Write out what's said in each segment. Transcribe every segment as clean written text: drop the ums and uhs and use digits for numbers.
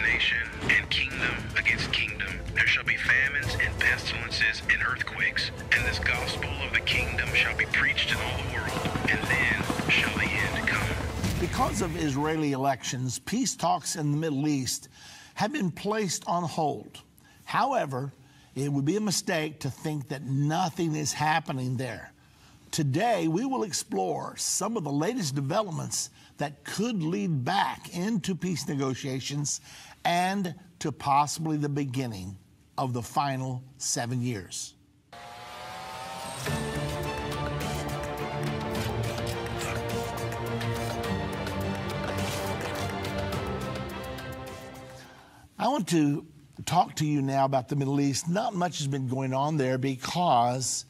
nation, and kingdom against kingdom. There shall be famines and pestilences and earthquakes, and this gospel of the kingdom shall be preached in all the world, and then shall the end come. Because of Israeli elections, peace talks in the Middle East have been placed on hold. However, it would be a mistake to think that nothing is happening there. Today, we will explore some of the latest developments that could lead back into peace negotiations and to possibly the beginning of the final 7 years. I want to talk to you now about the Middle East. Not much has been going on there because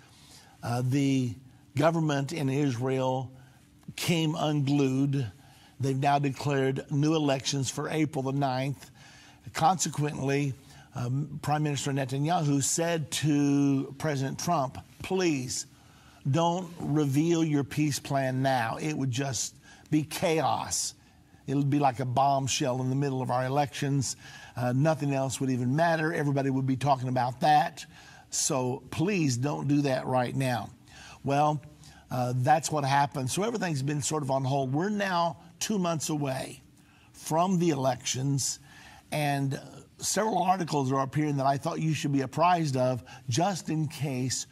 the government in Israel came unglued. They've now declared new elections for April the 9th. Consequently, Prime Minister Netanyahu said to President Trump, please don't reveal your peace plan now. It would just be chaos. It'll be like a bombshell in the middle of our elections. Nothing else would even matter. Everybody would be talking about that. So please don't do that right now. Well, that's what happened. So everything's been sort of on hold. We're now 2 months away from the elections, and several articles are appearing that I thought you should be apprised of just in case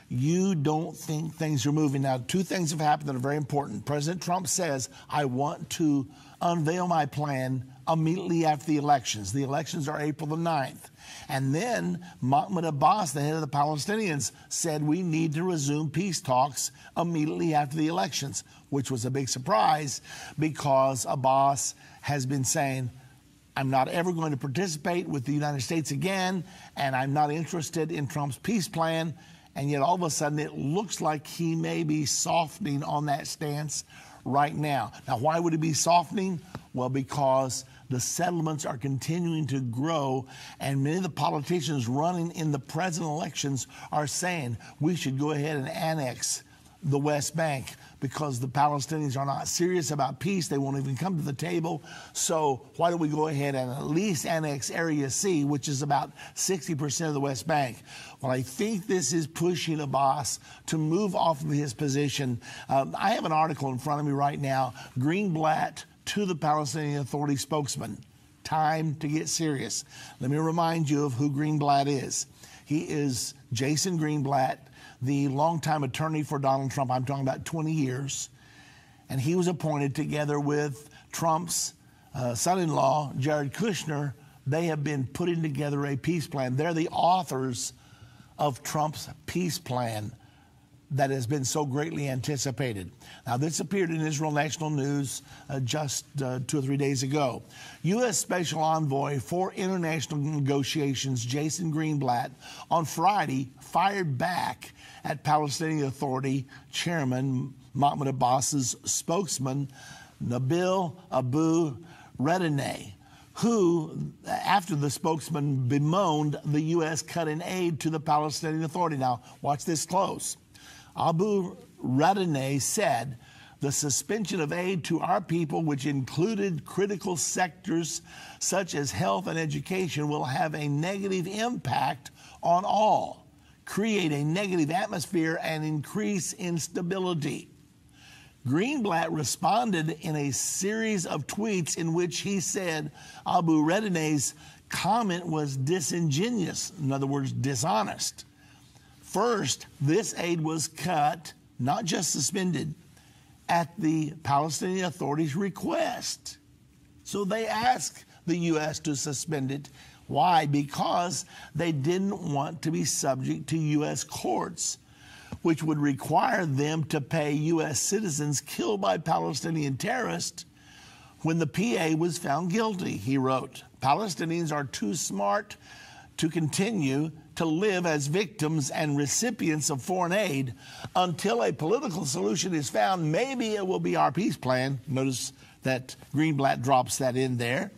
you don't think things are moving. Now, two things have happened that are very important. President Trump says, I want to unveil my plan immediately after the elections. The elections are April the 9th. And then Mahmoud Abbas, the head of the Palestinians, said we need to resume peace talks immediately after the elections, which was a big surprise because Abbas has been saying, I'm not ever going to participate with the United States again, and I'm not interested in Trump's peace plan. And yet all of a sudden it looks like he may be softening on that stance right now. Now, why would he be softening? Well, because the settlements are continuing to grow, and many of the politicians running in the present elections are saying we should go ahead and annex the West Bank because the Palestinians are not serious about peace. They won't even come to the table. So why don't we go ahead and at least annex Area C, which is about 60% of the West Bank? Well, I think this is pushing Abbas to move off of his position. I have an article in front of me right now, Greenblatt to the Palestinian Authority spokesman. Time to get serious. Let me remind you of who Greenblatt is. He is Jason Greenblatt, the longtime attorney for Donald Trump. I'm talking about 20 years. And he was appointed together with Trump's son-in-law, Jared Kushner. They have been putting together a peace plan. They're the authors of Trump's peace plan that has been so greatly anticipated. Now, this appeared in Israel National News just 2 or 3 days ago. U.S. Special Envoy for International Negotiations, Jason Greenblatt, on Friday fired back at Palestinian Authority Chairman Mahmoud Abbas's spokesman, Nabil Abu Redineh, who, after the spokesman bemoaned the U.S. cutting aid to the Palestinian Authority. Now, watch this close. Abu Redineh said, the suspension of aid to our people, which included critical sectors such as health and education, will have a negative impact on all, create a negative atmosphere, and increase instability. Greenblatt responded in a series of tweets in which he said Abu Redineh's comment was disingenuous, in other words, dishonest. First, this aid was cut, not just suspended, at the Palestinian Authority's request. So they asked the U.S. to suspend it. Why? Because they didn't want to be subject to U.S. courts, which would require them to pay U.S. citizens killed by Palestinian terrorists when the PA was found guilty, he wrote. Palestinians are too smart to continue to live as victims and recipients of foreign aid until a political solution is found. Maybe it will be our peace plan. Notice that Greenblatt drops that in there.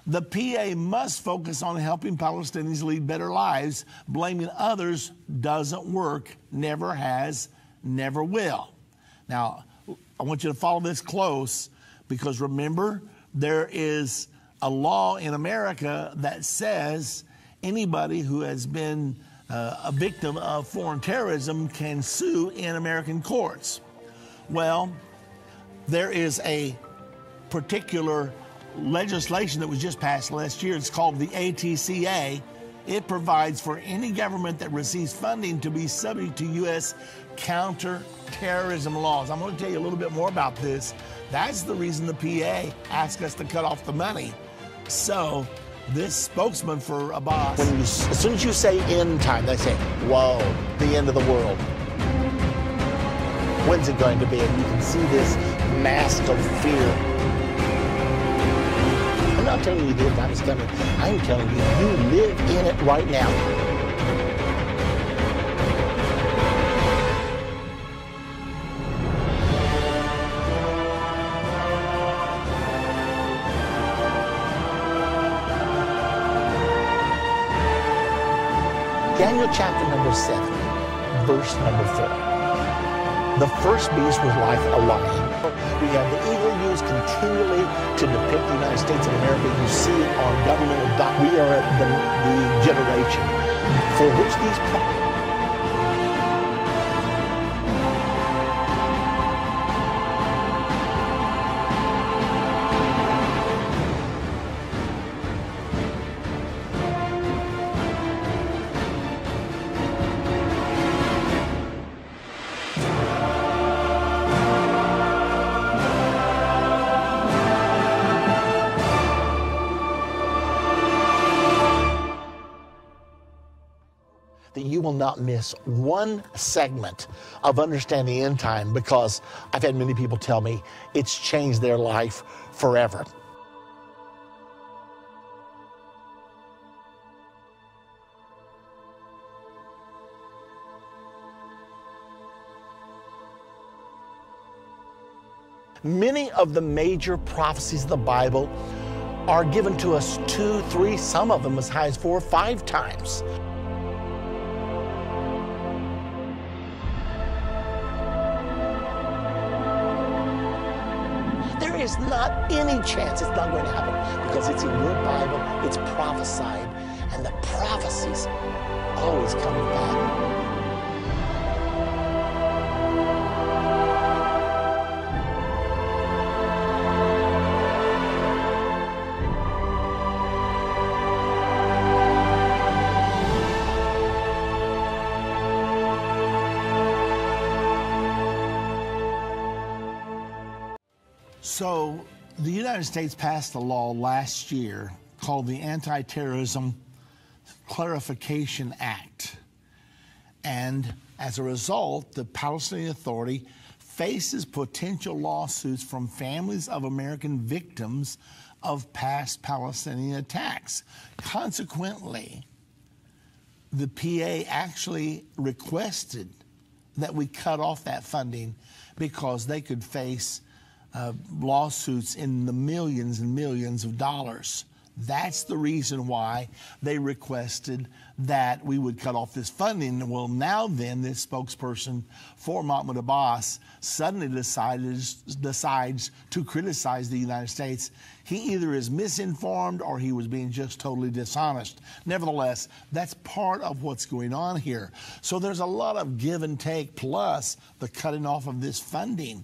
The PA must focus on helping Palestinians lead better lives. Blaming others doesn't work, never has, never will. Now, I want you to follow this close because remember, there is a law in America that says anybody who has been a victim of foreign terrorism can sue in American courts. Well, there is a particular legislation that was just passed last year. It's called the ATCA. It provides for any government that receives funding to be subject to U.S. counterterrorism laws. I'm going to tell you a little bit more about this. That's the reason the PA asked us to cut off the money. So this spokesman for Abbas, as soon as you say end time, they say, whoa, the end of the world. When's it going to be? And you can see this mask of fear. I'm not telling you the end time is coming. I'm telling you, you live in it right now. Daniel chapter number 7, verse number 4. The first beast was like a lion. We have the eagle used continually to depict the United States of America. You see it on governmental We are the generation for which these that you will not miss one segment of understanding end time, because I've had many people tell me it's changed their life forever. Many of the major prophecies of the Bible are given to us 2, 3, some of them as high as 4 or 5 times. There is not any chance it's not going to happen, because it's in your Bible, it's prophesied, and the prophecies always coming back. So the United States passed a law last year called the Anti-Terrorism Clarification Act. And as a result, the Palestinian Authority faces potential lawsuits from families of American victims of past Palestinian attacks. Consequently, the PA actually requested that we cut off that funding because they could face lawsuits in the millions and millions of dollars. That's the reason why they requested that we would cut off this funding. Well, now then, this spokesperson for Mahmoud Abbas suddenly decides to criticize the United States. He either is misinformed or he was being just totally dishonest. Nevertheless, that's part of what's going on here. So there's a lot of give and take, plus the cutting off of this funding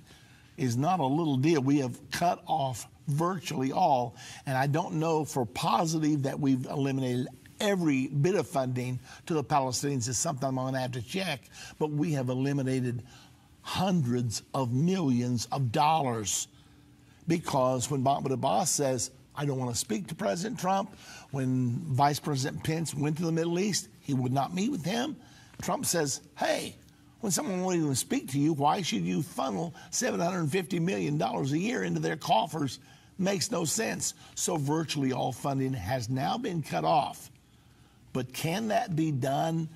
is not a little deal. We have cut off virtually all, and I don't know for positive that we've eliminated every bit of funding to the Palestinians. It's something I'm going to have to check, but we have eliminated hundreds of millions of dollars, because when Mahmoud Abbas says, I don't want to speak to President Trump, when Vice President Pence went to the Middle East, he would not meet with him. Trump says, hey, when someone won't even speak to you, why should you funnel $750 million a year into their coffers? Makes no sense. So virtually all funding has now been cut off. But can that be done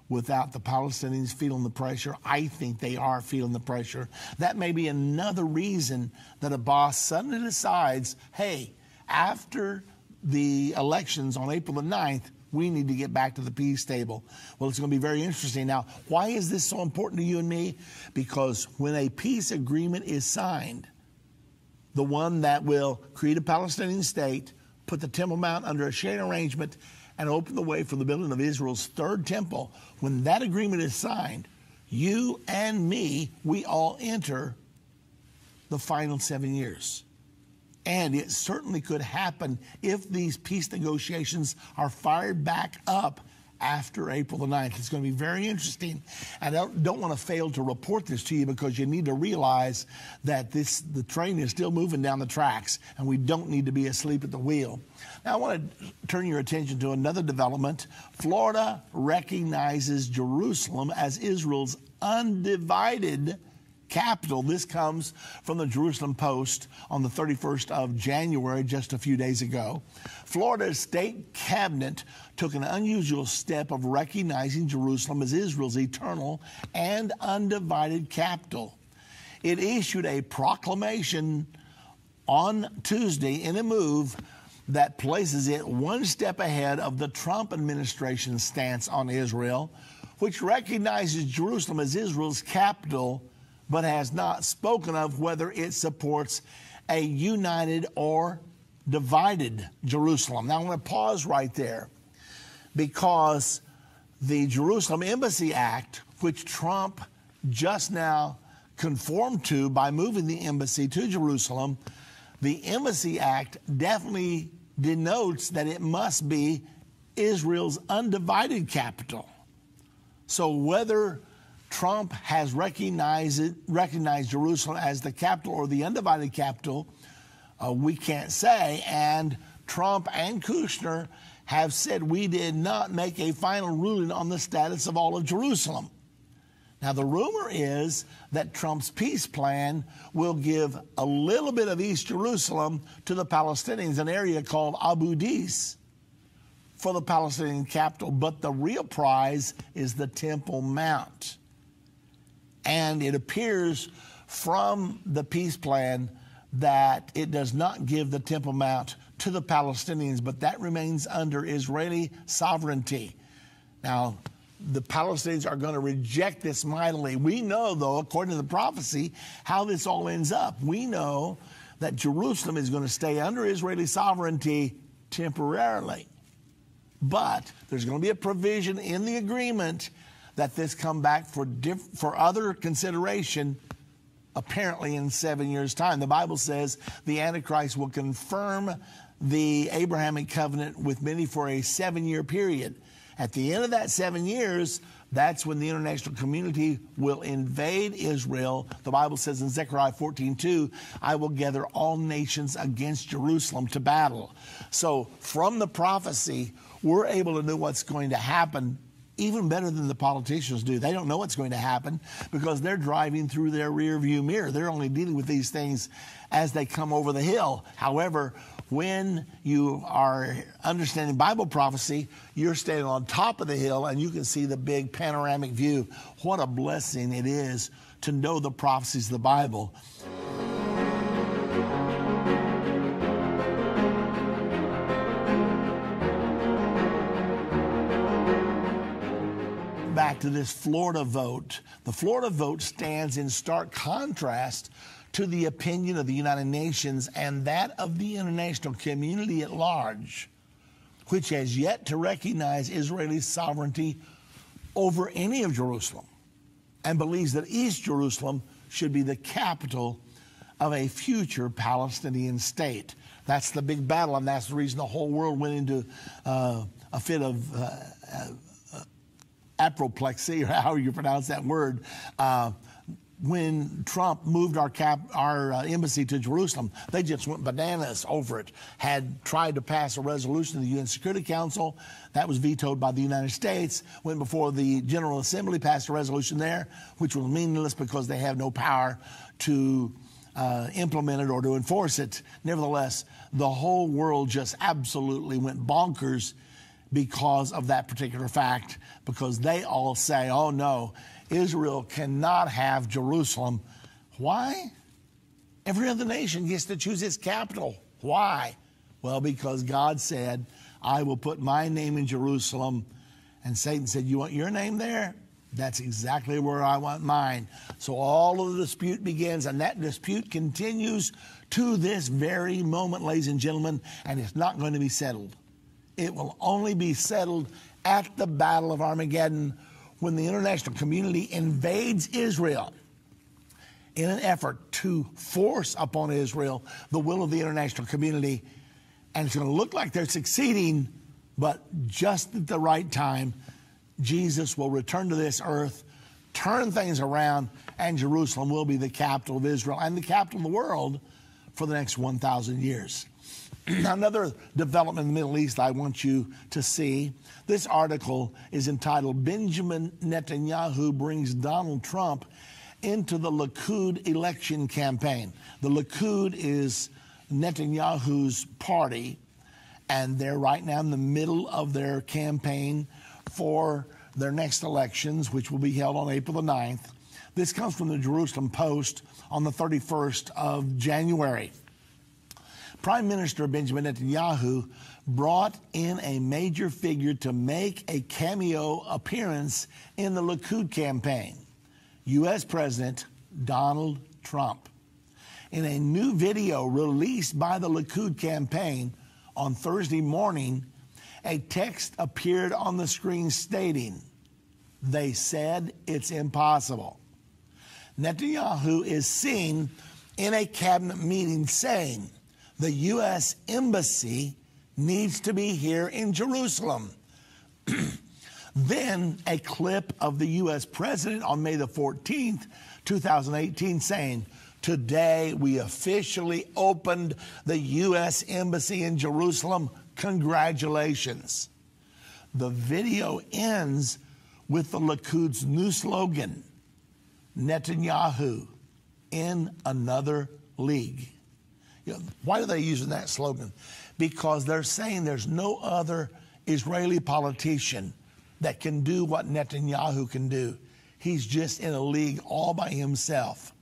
without the Palestinians feeling the pressure? I think they are feeling the pressure. That may be another reason that Abbas suddenly decides, hey, after the elections on April the 9th, we need to get back to the peace table. Well, it's going to be very interesting. Now, why is this so important to you and me? Because when a peace agreement is signed, the one that will create a Palestinian state, put the Temple Mount under a sharing arrangement, and open the way for the building of Israel's third temple. When that agreement is signed, you and me, we all enter the final 7 years. And it certainly could happen if these peace negotiations are fired back up after April the 9th. It's going to be very interesting. And I don't want to fail to report this to you, because you need to realize that the train is still moving down the tracks, and we don't need to be asleep at the wheel. Now, I want to turn your attention to another development. Florida recognizes Jerusalem as Israel's undivided capital. This comes from the Jerusalem Post on the 31st of January, just a few days ago. Florida's state cabinet took an unusual step of recognizing Jerusalem as Israel's eternal and undivided capital. It issued a proclamation on Tuesday in a move that places it one step ahead of the Trump administration's stance on Israel, which recognizes Jerusalem as Israel's capital, but has not spoken of whether it supports a united or divided Jerusalem. Now, I'm going to pause right there, because the Jerusalem Embassy Act, which Trump just now conformed to by moving the embassy to Jerusalem, the Embassy Act definitely denotes that it must be Israel's undivided capital. So whether Trump has recognized Jerusalem as the capital or the undivided capital, we can't say. And Trump and Kushner have said we did not make a final ruling on the status of all of Jerusalem. Now, the rumor is that Trump's peace plan will give a little bit of East Jerusalem to the Palestinians, an area called Abu Dis, for the Palestinian capital. But the real prize is the Temple Mount. And it appears from the peace plan that it does not give the Temple Mount to the Palestinians, but that remains under Israeli sovereignty. Now, the Palestinians are going to reject this mightily. We know, though, according to the prophecy, how this all ends up. We know that Jerusalem is going to stay under Israeli sovereignty temporarily. But there's going to be a provision in the agreement that this come back for other consideration, apparently in 7 years' time. The Bible says the Antichrist will confirm the Abrahamic covenant with many for a 7-year period. At the end of that 7 years, that's when the international community will invade Israel. The Bible says in Zechariah 14:2, I will gather all nations against Jerusalem to battle. So from the prophecy, we're able to know what's going to happen even better than the politicians do. They don't know what's going to happen because they're driving through their rear view mirror. They're only dealing with these things as they come over the hill. However, when you are understanding Bible prophecy, you're standing on top of the hill and you can see the big panoramic view. What a blessing it is to know the prophecies of the Bible. Back to this Florida vote. The Florida vote stands in stark contrast to the opinion of the United Nations and that of the international community at large, which has yet to recognize Israeli sovereignty over any of Jerusalem and believes that East Jerusalem should be the capital of a future Palestinian state. That's the big battle, and that's the reason the whole world went into a fit of apoplexy, or however you pronounce that word, when Trump moved our embassy to Jerusalem. They just went bananas over it. Had tried to pass a resolution in the UN Security Council. That was vetoed by the United States. Went before the General Assembly, passed a resolution there, which was meaningless because they have no power to implement it or to enforce it. Nevertheless, the whole world just absolutely went bonkers because of that particular fact, because they all say, oh no, Israel cannot have Jerusalem. Why? Every other nation gets to choose its capital. Why? Well, because God said, I will put my name in Jerusalem. And Satan said, you want your name there? That's exactly where I want mine. So all of the dispute begins, and that dispute continues to this very moment, ladies and gentlemen, and it's not going to be settled. It will only be settled at the Battle of Armageddon, when the international community invades Israel in an effort to force upon Israel the will of the international community. And it's going to look like they're succeeding, but just at the right time, Jesus will return to this earth, turn things around, and Jerusalem will be the capital of Israel and the capital of the world for the next 1,000 years. Another development in the Middle East I want you to see. This article is entitled, "Benjamin Netanyahu Brings Donald Trump into the Likud Election Campaign." The Likud is Netanyahu's party, and they're right now in the middle of their campaign for their next elections, which will be held on April the 9th. This comes from the Jerusalem Post on the 31st of January. Prime Minister Benjamin Netanyahu brought in a major figure to make a cameo appearance in the Likud campaign, U.S. President Donald Trump. In a new video released by the Likud campaign on Thursday morning, a text appeared on the screen stating, "They said it's impossible." Netanyahu is seen in a cabinet meeting saying, "The U.S. Embassy needs to be here in Jerusalem." Then a clip of the U.S. President on May the 14th, 2018 saying, "Today we officially opened the U.S. Embassy in Jerusalem. Congratulations." The video ends with the Likud's new slogan, "Netanyahu in another league." You know, why are they using that slogan? Because they're saying there's no other Israeli politician that can do what Netanyahu can do. He's just in a league all by himself.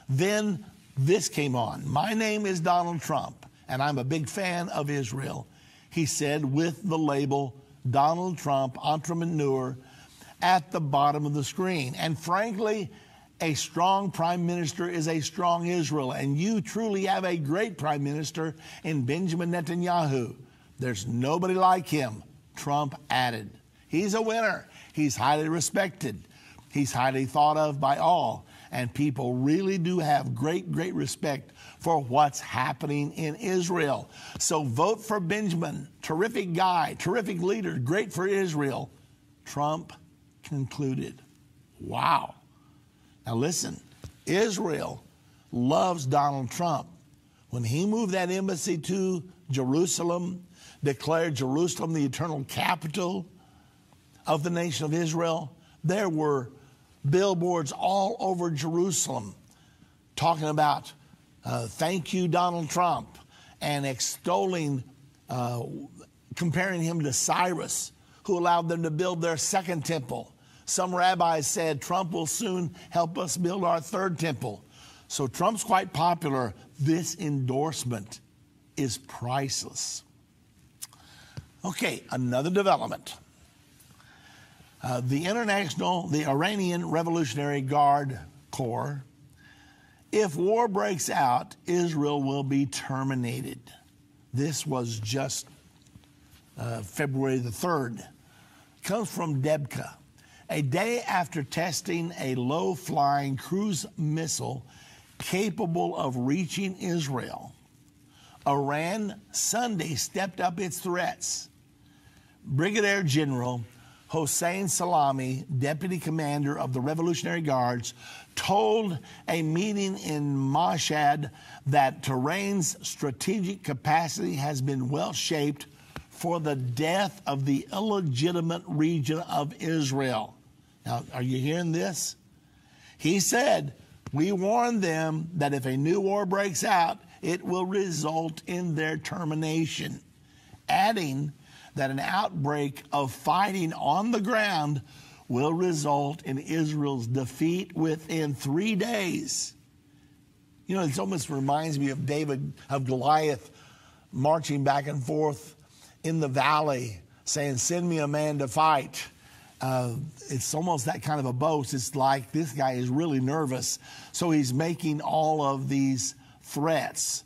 Then this came on. "My name is Donald Trump, and I'm a big fan of Israel," he said, with the label Donald Trump Entrepreneur at the bottom of the screen. And frankly, a strong prime minister is a strong Israel, and you truly have a great prime minister in Benjamin Netanyahu. There's nobody like him, Trump added. He's a winner. He's highly respected. He's highly thought of by all, and people really do have great respect for what's happening in Israel. So vote for Benjamin. Terrific guy, terrific leader, great for Israel. Trump concluded. Wow. Now listen, Israel loves Donald Trump. When he moved that embassy to Jerusalem, declared Jerusalem the eternal capital of the nation of Israel, there were billboards all over Jerusalem talking about thank you, Donald Trump, and extolling, comparing him to Cyrus, who allowed them to build their second temple. Some rabbis said Trump will soon help us build our third temple. So Trump's quite popular. This endorsement is priceless. Okay, another development. The Iranian Revolutionary Guard Corps, if war breaks out, Israel will be terminated. This was just February the 3rd. Comes from Debka. A day after testing a low-flying cruise missile capable of reaching Israel, Iran Sunday stepped up its threats. Brigadier General Hossein Salami, deputy commander of the Revolutionary Guards, told a meeting in Mashhad that Tehran's strategic capacity has been well shaped for the death of the illegitimate region of Israel. Now, are you hearing this? He said, "We warned them that if a new war breaks out, it will result in their termination," adding that an outbreak of fighting on the ground will result in Israel's defeat within 3 days. You know, it almost reminds me of Goliath marching back and forth in the valley saying, "Send me a man to fight." it's almost that kind of a boast. It's like this guy is really nervous, so he's making all of these threats.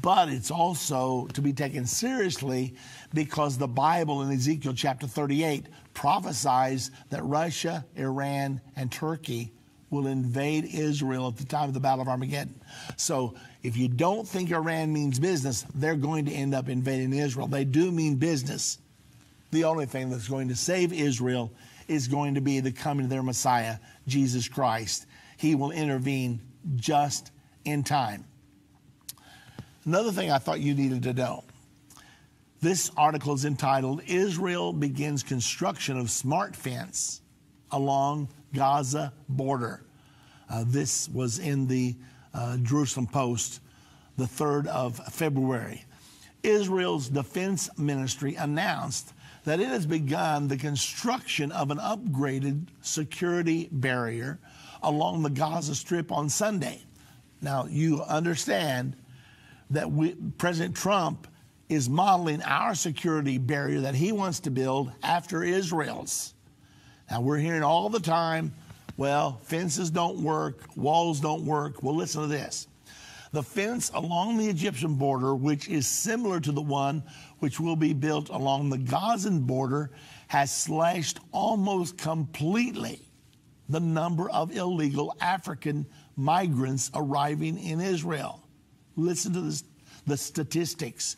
But it's also to be taken seriously because the Bible in Ezekiel chapter 38 prophesies that Russia, Iran, and Turkey will invade Israel at the time of the Battle of Armageddon. So if you don't think Iran means business, they're going to end up invading Israel. They do mean business. The only thing that's going to save Israel is going to be the coming of their Messiah, Jesus Christ. He will intervene just in time. Another thing I thought you needed to know. This article is entitled, Israel Begins Construction of Smart Fence Along Gaza Border. This was in the Jerusalem Post, the 3rd of February. Israel's defense ministry announced that it has begun the construction of an upgraded security barrier along the Gaza Strip on Sunday. Now, you understand that President Trump is modeling our security barrier that he wants to build after Israel's. Now, we're hearing all the time, well, fences don't work, walls don't work. Well, listen to this. The fence along the Egyptian border, which is similar to the one which will be built along the Gazan border, has slashed almost completely the number of illegal African migrants arriving in Israel. Listen to this, the statistics.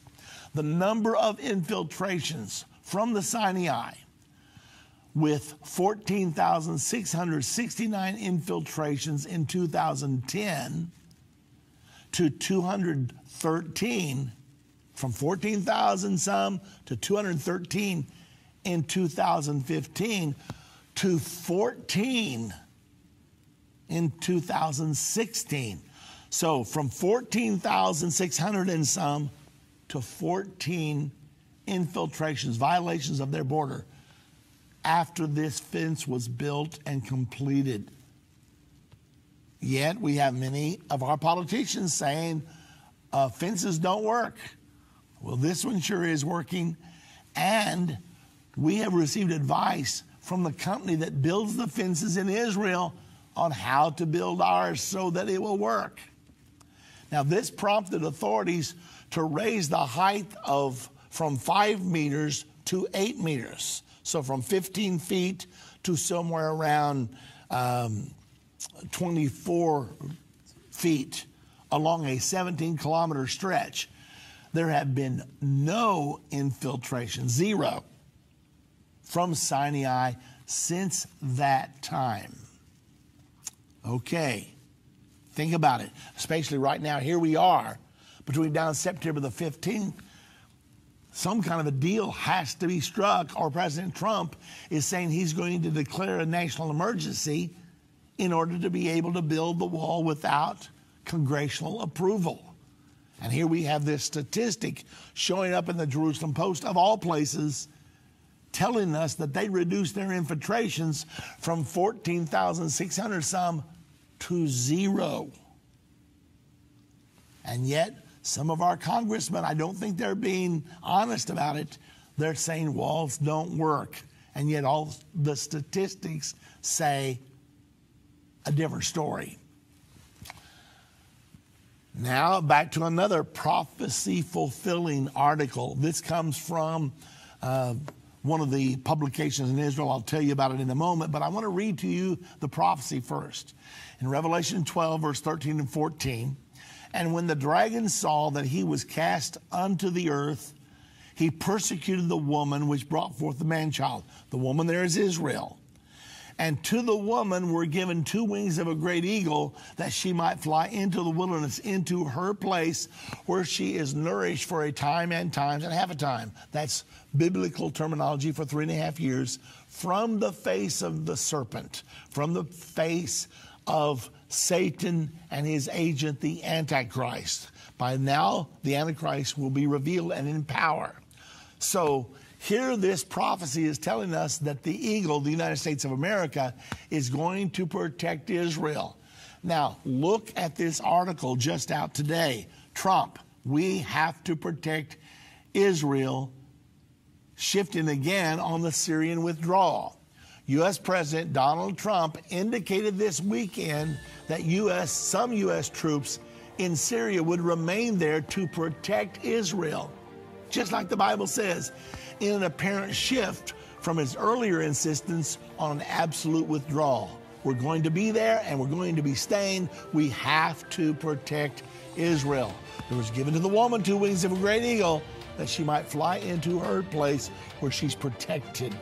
The number of infiltrations from the Sinai, with 14,669 infiltrations in 2010 to 213, from 14,000 some to 213 in 2015 to 14 in 2016. So from 14,600 and some to 14 infiltrations, violations of their border after this fence was built and completed. Yet we have many of our politicians saying fences don't work. Well, this one sure is working. And we have received advice from the company that builds the fences in Israel on how to build ours so that it will work. Now, this prompted authorities to raise the height from 5 meters to 8 meters. So from 15 feet to somewhere around 24 feet along a 17-kilometer stretch. There have been no infiltration, zero, from Sinai since that time. Okay, think about it, especially right now. Here we are, between now and September the 15th. Some kind of a deal has to be struck, or President Trump is saying he's going to declare a national emergency in order to be able to build the wall without congressional approval. And here we have this statistic showing up in the Jerusalem Post, of all places, telling us that they reduced their infiltrations from 14,600 some to 0. And yet, some of our congressmen, I don't think they're being honest about it. They're saying walls don't work. And yet all the statistics say a different story. Now back to another prophecy-fulfilling article. This comes from one of the publications in Israel. I'll tell you about it in a moment, but I want to read to you the prophecy first. In Revelation 12, verse 13 and 14, and when the dragon saw that he was cast unto the earth, he persecuted the woman which brought forth the man-child. The woman there is Israel. And to the woman were given 2 wings of a great eagle, that she might fly into the wilderness, into her place where she is nourished for a time and times and half a time. That's biblical terminology for 3.5 years, from the face of the serpent, from the face of Satan and his agent, the Antichrist. By now, the Antichrist will be revealed and in power. So here this prophecy is telling us that the eagle, the United States of America, is going to protect Israel. Now, look at this article just out today. Trump, we have to protect Israel, shifting again on the Syrian withdrawal. U.S. President Donald Trump indicated this weekend that some U.S. troops in Syria would remain there to protect Israel, just like the Bible says, in an apparent shift from his earlier insistence on an absolute withdrawal. We're going to be there and we're going to be staying. We have to protect Israel. It was given to the woman 2 wings of a great eagle that she might fly into her place where she's protected.